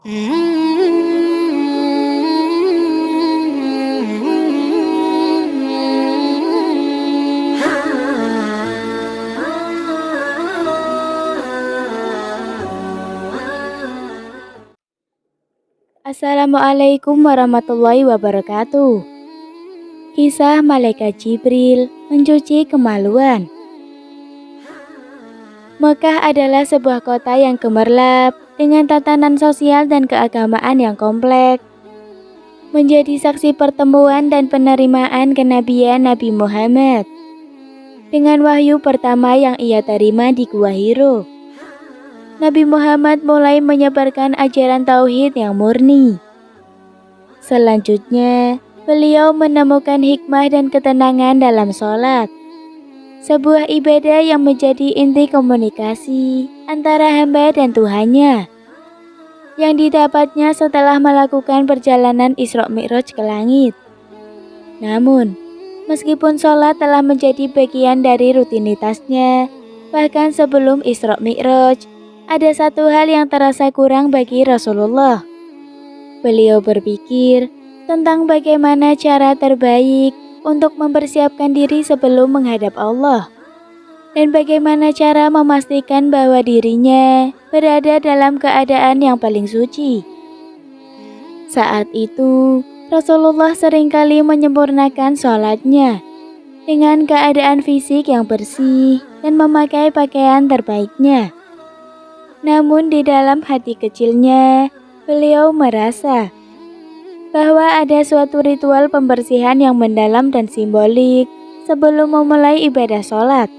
Assalamualaikum warahmatullahi wabarakatuh. Kisah Malaikat Jibril mencuci kemaluan. Mekah adalah sebuah kota yang gemerlap dengan tatanan sosial dan keagamaan yang kompleks. Menjadi saksi pertemuan dan penerimaan kenabian Nabi Muhammad. Dengan wahyu pertama yang ia terima di Gua Hiro, Nabi Muhammad mulai menyebarkan ajaran tauhid yang murni. Selanjutnya, beliau menemukan hikmah dan ketenangan dalam sholat, sebuah ibadah yang menjadi inti komunikasi antara hamba dan Tuhannya, yang didapatnya setelah melakukan perjalanan Isra Mi'raj ke langit. Namun, meskipun sholat telah menjadi bagian dari rutinitasnya, bahkan sebelum Isra Mi'raj, ada satu hal yang terasa kurang bagi Rasulullah. Beliau berpikir tentang bagaimana cara terbaik untuk mempersiapkan diri sebelum menghadap Allah, dan bagaimana cara memastikan bahwa dirinya berada dalam keadaan yang paling suci. Saat itu, Rasulullah seringkali menyempurnakan sholatnya dengan keadaan fisik yang bersih dan memakai pakaian terbaiknya. Namun di dalam hati kecilnya, beliau merasa bahwa ada suatu ritual pembersihan yang mendalam dan simbolik sebelum memulai ibadah sholat.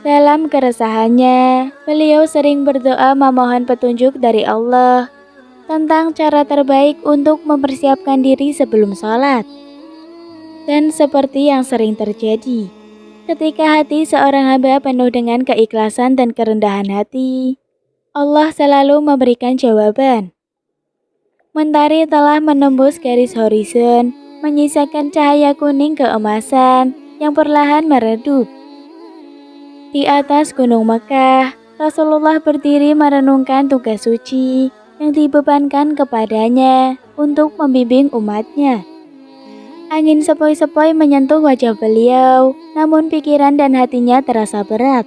Dalam keresahannya, beliau sering berdoa memohon petunjuk dari Allah tentang cara terbaik untuk mempersiapkan diri sebelum sholat. Dan seperti yang sering terjadi, ketika hati seorang hamba penuh dengan keikhlasan dan kerendahan hati, Allah selalu memberikan jawaban. Mentari telah menembus garis horizon, menyisakan cahaya kuning keemasan yang perlahan meredup. Di atas gunung Mekah, Rasulullah berdiri merenungkan tugas suci yang dibebankan kepadanya untuk membimbing umatnya. Angin sepoi-sepoi menyentuh wajah beliau, namun pikiran dan hatinya terasa berat.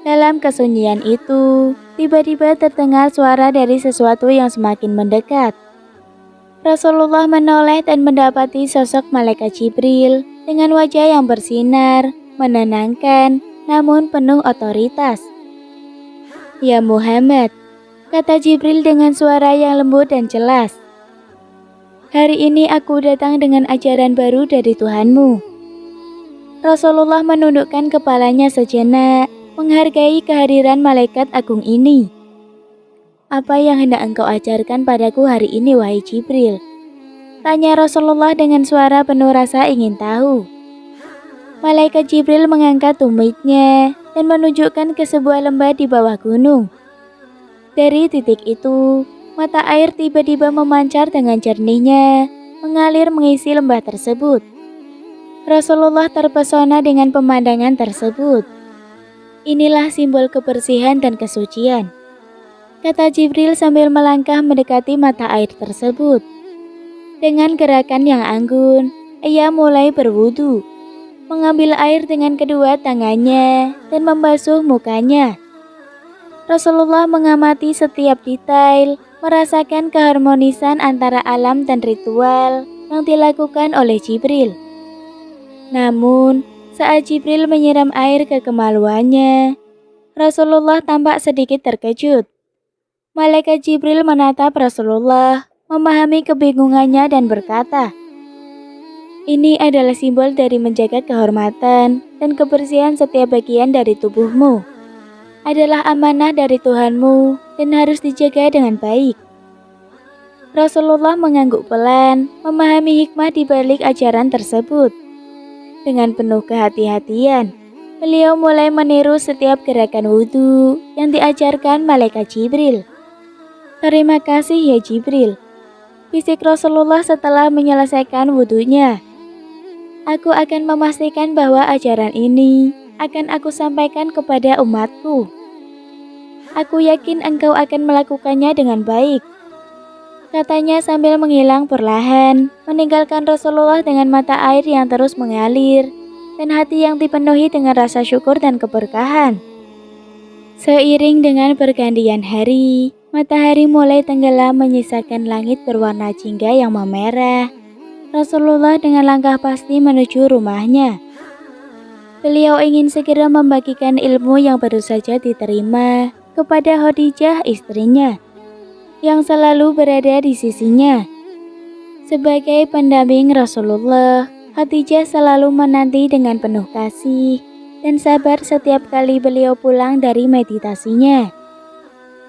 Dalam kesunyian itu, tiba-tiba terdengar suara dari sesuatu yang semakin mendekat. Rasulullah menoleh dan mendapati sosok Malaikat Jibril dengan wajah yang bersinar, menenangkan, namun penuh otoritas. "Ya Muhammad," kata Jibril dengan suara yang lembut dan jelas. "Hari ini aku datang dengan ajaran baru dari Tuhanmu." Rasulullah menundukkan kepalanya sejenak, menghargai kehadiran malaikat agung ini. "Apa yang hendak engkau ajarkan padaku hari ini, wahai Jibril?" tanya Rasulullah dengan suara penuh rasa ingin tahu. Malaikat Jibril mengangkat tumitnya dan menunjukkan ke sebuah lembah di bawah gunung. Dari titik itu, mata air tiba-tiba memancar dengan jernihnya, mengalir mengisi lembah tersebut. Rasulullah terpesona dengan pemandangan tersebut. "Inilah simbol kebersihan dan kesucian," kata Jibril sambil melangkah mendekati mata air tersebut. Dengan gerakan yang anggun, ia mulai berwudu, mengambil air dengan kedua tangannya dan membasuh mukanya. Rasulullah mengamati setiap detail, merasakan keharmonisan antara alam dan ritual yang dilakukan oleh Jibril. Namun, saat Jibril menyiram air ke kemaluannya, Rasulullah tampak sedikit terkejut. Malaikat Jibril menatap Rasulullah, memahami kebingungannya dan berkata, "Ini adalah simbol dari menjaga kehormatan dan kebersihan setiap bagian dari tubuhmu. Adalah amanah dari Tuhanmu dan harus dijaga dengan baik." Rasulullah mengangguk pelan, memahami hikmah di balik ajaran tersebut. Dengan penuh kehati-hatian, beliau mulai meniru setiap gerakan wudhu yang diajarkan Malaikat Jibril. "Terima kasih ya Jibril," bisik Rasulullah setelah menyelesaikan wudhunya. "Aku akan memastikan bahwa ajaran ini akan aku sampaikan kepada umatku." Aku yakin engkau akan melakukannya dengan baik, katanya sambil menghilang perlahan, meninggalkan Rasulullah dengan mata air yang terus mengalir, dan hati yang dipenuhi dengan rasa syukur dan keberkahan. Seiring dengan pergantian hari, matahari mulai tenggelam menyisakan langit berwarna jingga yang memerah. Rasulullah dengan langkah pasti menuju rumahnya. Beliau ingin segera membagikan ilmu yang baru saja diterima kepada Khadijah istrinya, yang selalu berada di sisinya. Sebagai pendamping Rasulullah, Khadijah selalu menanti dengan penuh kasih dan sabar setiap kali beliau pulang dari meditasinya.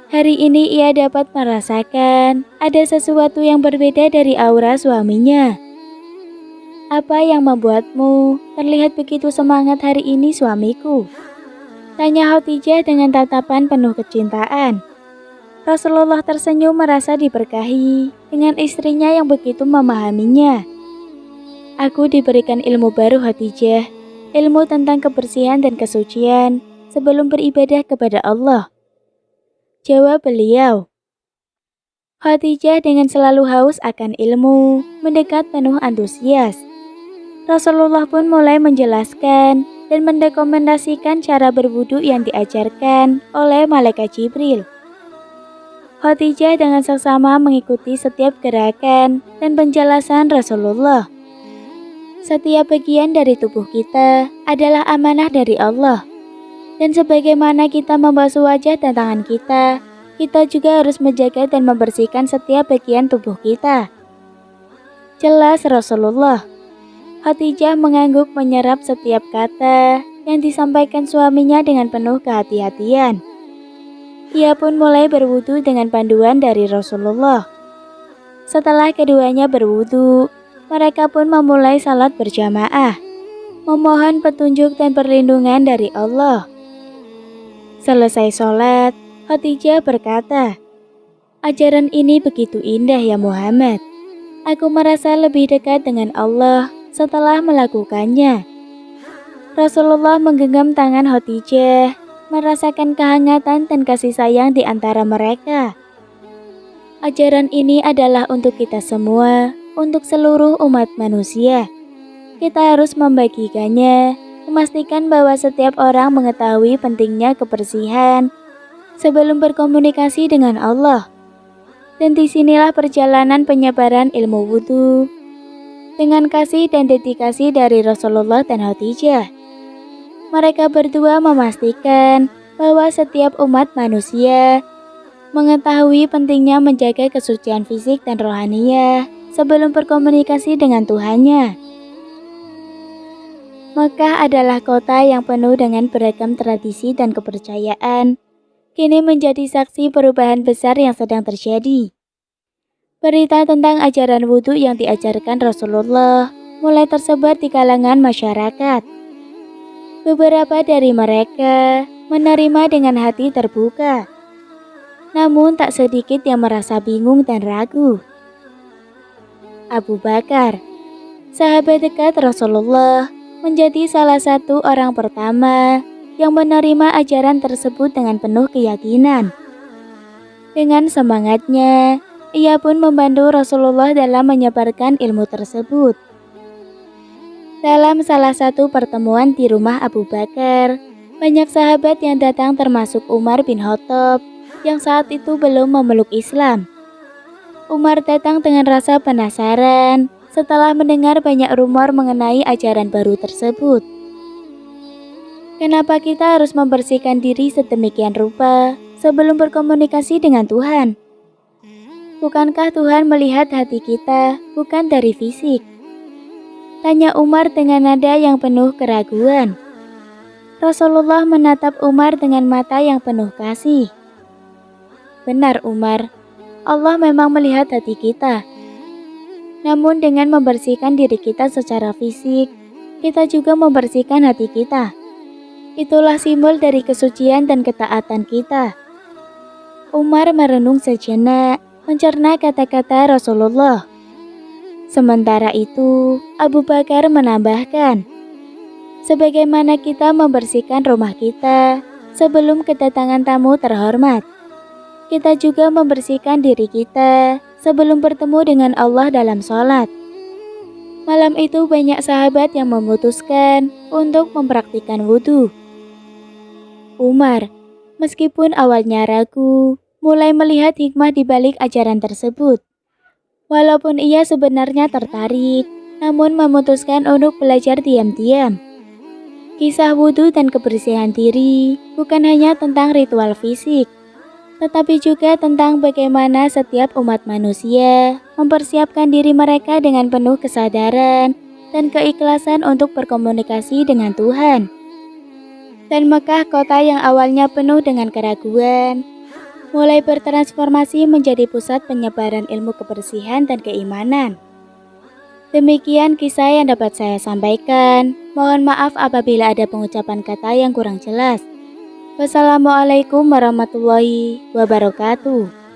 Hari ini ia dapat merasakan ada sesuatu yang berbeda dari aura suaminya. Apa yang membuatmu terlihat begitu semangat hari ini, suamiku? Tanya Khadijah dengan tatapan penuh kecintaan. Rasulullah tersenyum merasa diberkahi dengan istrinya yang begitu memahaminya. Aku diberikan ilmu baru, Khadijah, ilmu tentang kebersihan dan kesucian sebelum beribadah kepada Allah, jawab beliau. Khadijah dengan selalu haus akan ilmu mendekat penuh antusias. Rasulullah pun mulai menjelaskan dan mendokumentasikan cara berwudu yang diajarkan oleh malaikat Jibril. Khadijah dengan seksama mengikuti setiap gerakan dan penjelasan Rasulullah. Setiap bagian dari tubuh kita adalah amanah dari Allah. Dan sebagaimana kita membasuh wajah dan tangan kita juga harus menjaga dan membersihkan setiap bagian tubuh kita, jelas Rasulullah. Khadijah mengangguk menyerap setiap kata yang disampaikan suaminya dengan penuh kehati-hatian. Ia pun mulai berwudu dengan panduan dari Rasulullah. Setelah keduanya berwudu, mereka pun memulai salat berjamaah, memohon petunjuk dan perlindungan dari Allah. Selesai sholat, Khadijah berkata, "Ajaran ini begitu indah ya Muhammad. Aku merasa lebih dekat dengan Allah setelah melakukannya." Rasulullah menggenggam tangan Khadijah, merasakan kehangatan dan kasih sayang di antara mereka. Ajaran ini adalah untuk kita semua, untuk seluruh umat manusia. Kita harus membagikannya, memastikan bahwa setiap orang mengetahui pentingnya kebersihan sebelum berkomunikasi dengan Allah. Dan disinilah perjalanan penyebaran ilmu wudhu dengan kasih dan dedikasi dari Rasulullah dan Khadijah. Mereka berdua memastikan bahwa setiap umat manusia mengetahui pentingnya menjaga kesucian fisik dan rohaniah sebelum berkomunikasi dengan Tuhannya. Mekah adalah kota yang penuh dengan beragam tradisi dan kepercayaan, kini menjadi saksi perubahan besar yang sedang terjadi. Berita tentang ajaran wudhu yang diajarkan Rasulullah mulai tersebar di kalangan masyarakat. Beberapa dari mereka menerima dengan hati terbuka. Namun tak sedikit yang merasa bingung dan ragu. Abu Bakar, sahabat dekat Rasulullah, menjadi salah satu orang pertama yang menerima ajaran tersebut dengan penuh keyakinan. Dengan semangatnya, ia pun membantu Rasulullah dalam menyebarkan ilmu tersebut. Dalam salah satu pertemuan di rumah Abu Bakar, banyak sahabat yang datang termasuk Umar bin Khattab yang saat itu belum memeluk Islam. Umar datang dengan rasa penasaran setelah mendengar banyak rumor mengenai ajaran baru tersebut. Kenapa kita harus membersihkan diri sedemikian rupa sebelum berkomunikasi dengan Tuhan? Bukankah Tuhan melihat hati kita, bukan dari fisik? Tanya Umar dengan nada yang penuh keraguan. Rasulullah menatap Umar dengan mata yang penuh kasih. Benar Umar, Allah memang melihat hati kita. Namun dengan membersihkan diri kita secara fisik, kita juga membersihkan hati kita. Itulah simbol dari kesucian dan ketaatan kita. Umar merenung sejenak, mencerna kata-kata Rasulullah. Sementara itu, Abu Bakar menambahkan, sebagaimana kita membersihkan rumah kita, sebelum kedatangan tamu terhormat. Kita juga membersihkan diri kita sebelum bertemu dengan Allah dalam sholat. Malam itu banyak sahabat yang memutuskan untuk mempraktikkan wudhu. Umar, meskipun awalnya ragu, mulai melihat hikmah di balik ajaran tersebut. Walaupun ia sebenarnya tertarik, namun memutuskan untuk belajar diam-diam. Kisah wudhu dan kebersihan diri bukan hanya tentang ritual fisik, tetapi juga tentang bagaimana setiap umat manusia mempersiapkan diri mereka dengan penuh kesadaran dan keikhlasan untuk berkomunikasi dengan Tuhan. Dan Mekah, kota yang awalnya penuh dengan keraguan, mulai bertransformasi menjadi pusat penyebaran ilmu kebersihan dan keimanan. Demikian kisah yang dapat saya sampaikan. Mohon maaf apabila ada pengucapan kata yang kurang jelas. Wassalamualaikum warahmatullahi wabarakatuh.